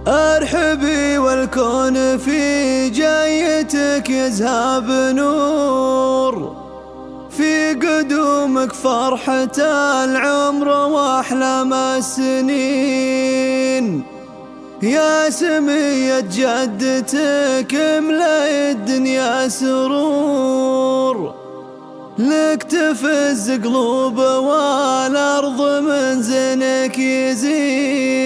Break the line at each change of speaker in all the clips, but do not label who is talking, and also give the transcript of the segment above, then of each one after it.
ارحبي والكون في جايتك يذهب نور، في قدومك فرحة العمر واحلام السنين. يا سمية جدتك املأ الدنيا سرور، لك تفز قلوب والأرض من زينك يزين.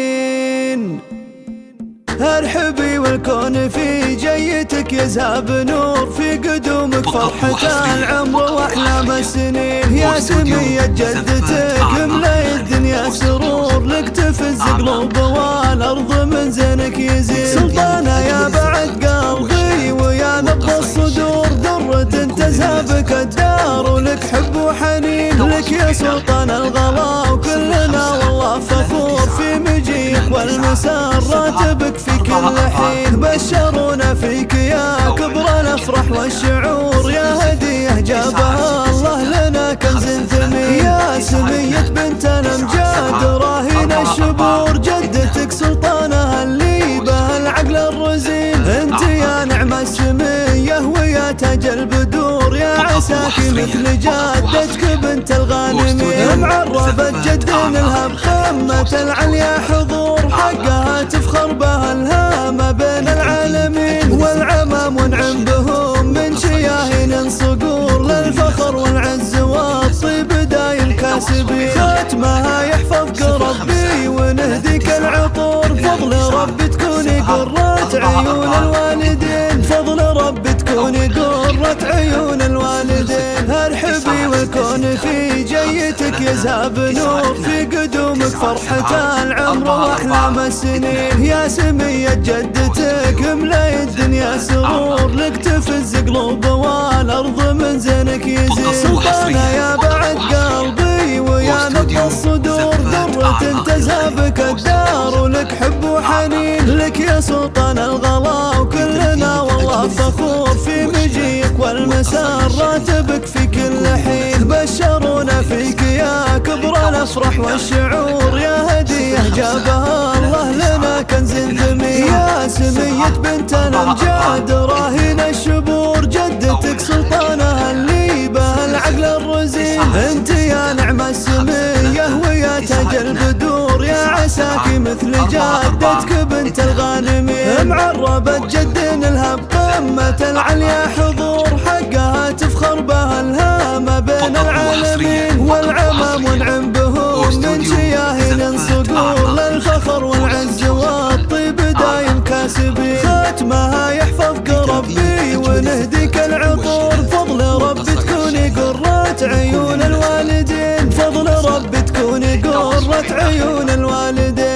ارحبي والكون في جيتك يذهب نور، في قدومك فرحة العمر واحلام السنين. يا سمية جدتك املأ الدنيا سرور، لك تفز قلوب والأرض من زينك يزين. سلطانة يا بعد قلبي ويا نبض الصدور، درة تذهبك الدار ولك حب وحنين. لك يا سلطان الغلا وكلنا والله فخور، في مجيك والمسار راتبك في كل حين. بشرونا فيك يا كبر الافراح والشعور، يا هدية جابها الله لنا كنز ثمين. يا سمية بنت الامجاد راهين الشبور، جدتك سلطانة اللي بها العقل الرزين. انت يا نعم السمية ويا تاج البدور، يا عساكي مثل جدتك بنت الغانمين. معربة جد لها بقمة العليا حضور، حقها تفخر بها الهامة بين العالمين. والعمام ونعم بهم من شياهين صقور، للفخر والعز والطيب دايم كاسبين. ختمها يحفظك ربي ونهديك العطور، فضل ربي تكوني قرة عيون الوالدين. فضل ربي تكوني قرة عيون الوالدين. ارحبي والكون في جيتك يذهب نور، في قدومك فرحة العمر واحلام السنين. يا سمية جدتك املأ الدنيا سرور، لك تفز قلوب والأرض من زينك يزين. سلطانة يا بعد قلبي ويا نبض الصدور، درة تذهبك الدار ولك حب وحنين. لك يا سلطان الغلا وكلنا والله فخور، في مجيك والمسار راتبك في كل حين. بشرونا فيك يا كبر الافراح والشعور، يا هدية جابها الله لنا كنز ثمين. يا سمية بنت الامجاد راهين الشبور، جدتك سلطانة اللي بها العقل الرزين. انت يا نعم السمية ويا تاج البدور، يا عساكي مثل جدتك بنت الغانمين. معربة جد لها بقمة العليا حضور، حقها تفخر بها الهامة بين العالمين. والعمام ونعم بهم من شياهين صقور، للفخر والعز والطيب دايم كاسبين. ختمها يحفظك ربي ونهديك العطور، فضل ربي تكوني قرة عيون الوالدين. فضل ربي تكوني قرة عيون الوالدين.